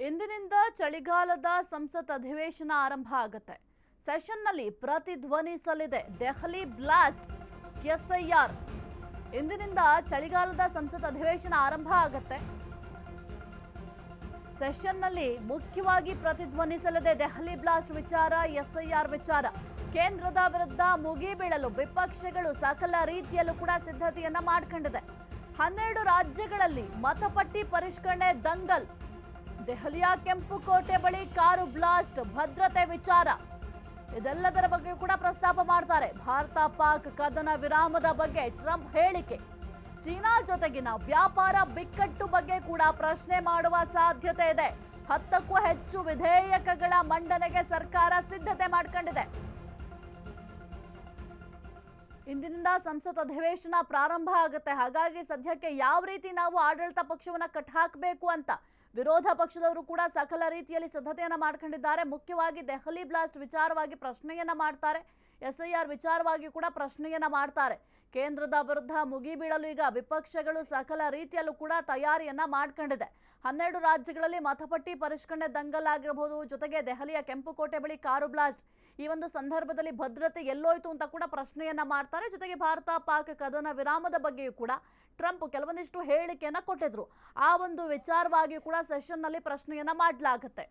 ಇಂದಿನಿಂದ ಚಳಿಗಾಲದ ಸಂಸತ್ ಅಧಿವೇಶನ ಆರಂಭ ಆಗುತ್ತೆ. ಸೆಷನ್ನಲ್ಲಿ ಪ್ರತಿಧ್ವನಿಸಲಿದೆ ದೆಹಲಿ ಬ್ಲಾಸ್ಟ್ ಎಸ್ಐಆರ್. ಇಂದಿನಿಂದ ಚಳಿಗಾಲದ ಸಂಸತ್ ಅಧಿವೇಶನ ಆರಂಭ ಆಗುತ್ತೆ. ಸೆಷನ್ನಲ್ಲಿ ಮುಖ್ಯವಾಗಿ ಪ್ರತಿಧ್ವನಿಸಲಿದೆ ದೆಹಲಿ ಬ್ಲಾಸ್ಟ್ ವಿಚಾರ, ಎಸ್ಐಆರ್ ವಿಚಾರ. ಕೇಂದ್ರದ ವಿರುದ್ಧ ಮುಗಿಬೀಳಲು ವಿಪಕ್ಷಗಳು ಸಕಲ ರೀತಿಯಲ್ಲೂ ಕೂಡ ಸಿದ್ಧತೆಯನ್ನ ಮಾಡಿಕೊಂಡಿದೆ. 12 ರಾಜ್ಯಗಳಲ್ಲಿ ಮತಪಟ್ಟಿ ಪರಿಷ್ಕರಣೆ ದಂಗಲ್. ದೆಹಲಿಯ ಕೆಂಪುಕೋಟೆ ಬಳಿ ಕಾರು ಬ್ಲಾಸ್ಟ್, ಭದ್ರತೆ ವಿಚಾರ ಇದೆಲ್ಲದರ ಬಗ್ಗೆ ಕೂಡ ಪ್ರಸ್ತಾಪ ಮಾಡ್ತಾರೆ. ಭಾರತ ಪಾಕ್ ಕದನ ವಿರಾಮದ ಬಗ್ಗೆ ಟ್ರಂಪ್ ಹೇಳಿಕೆ, ಚೀನಾ ಜೊತೆಗಿನ ವ್ಯಾಪಾರ ಬಿಕ್ಕಟ್ಟು ಬಗ್ಗೆ ಕೂಡ ಪ್ರಶ್ನೆ ಮಾಡುವ ಸಾಧ್ಯತೆ ಇದೆ. 10ಕ್ಕೂ ಹೆಚ್ಚು ವಿಧೇಯಕಗಳ ಮಂಡನೆಗೆ ಸರ್ಕಾರ ಸಿದ್ಧತೆ ಮಾಡಿಕೊಂಡಿದೆ. ಇಂದಿನಿಂದ ಸಂಸತ್ ಅಧಿವೇಶನ ಪ್ರಾರಂಭ ಆಗುತ್ತೆ. ಹಾಗಾಗಿ ಸದ್ಯಕ್ಕೆ ಯಾವ ರೀತಿ ನಾವು ಆಡಳಿತ ಪಕ್ಷವನ್ನ ಕಟ್ಟಾಕಬೇಕು ಅಂತ ವಿರೋಧ ಪಕ್ಷದವರು ಕೂಡ ಸಕಲ ರೀತಿಯಲ್ಲಿ ಸಿದ್ಧತೆಯನ್ನ ಮಾಡ್ಕೊಂಡಿದ್ದಾರೆ. ಮುಖ್ಯವಾಗಿ ದೆಹಲಿ ಬ್ಲಾಸ್ಟ್ ವಿಚಾರವಾಗಿ ಪ್ರಶ್ನೆಯನ್ನ ಮಾಡ್ತಾರೆ. ಎಸ್ಐಆರ್ ವಿಚಾರವಾಗಿ ಕೂಡ ಪ್ರಶ್ನೆಯನ್ನ ಮಾಡ್ತಾರೆ. ಕೇಂದ್ರದ ವಿರುದ್ಧ ಮುಗಿಬೀಳಲು ಈಗ ವಿಪಕ್ಷಗಳು ಸಕಲ ರೀತಿಯಲ್ಲೂ ಕೂಡ ತಯಾರಿಯನ್ನ ಮಾಡ್ಕೊಂಡಿದೆ. 12 ರಾಜ್ಯಗಳಲ್ಲಿ ಮತಪಟ್ಟಿ ಪರಿಷ್ಕರಣೆ ದಂಗಲ್ ಆಗಿರಬಹುದು, ಜೊತೆಗೆ ದೆಹಲಿಯ ಕೆಂಪುಕೋಟೆ ಬಳಿ ಕಾರು ಬ್ಲಾಸ್ಟ್. ಈ ಒಂದು ಸಂದರ್ಭದಲ್ಲಿ ಭದ್ರತೆ ಎಲ್ಲೋಯ್ತು ಅಂತ ಕೂಡ ಪ್ರಶ್ನೆಯನ್ನ ಮಾಡ್ತಾರೆ. ಜೊತೆಗೆ ಭಾರತ ಪಾಕ್ ಕದನ ವಿರಾಮದ ಬಗ್ಗೆಯೂ ಕೂಡ ಟ್ರಂಪ್ ಕೆಲವೊಂದಿಷ್ಟು ಹೇಳಿಕೆಯನ್ನ ಕೊಟ್ಟಿದ್ರು. ಆ ಒಂದು ವಿಚಾರವಾಗಿ ಕೂಡ ಸೆಷನ್ನಲ್ಲಿ ಪ್ರಶ್ನೆಯನ್ನ ಮಾಡಲಾಗುತ್ತೆ.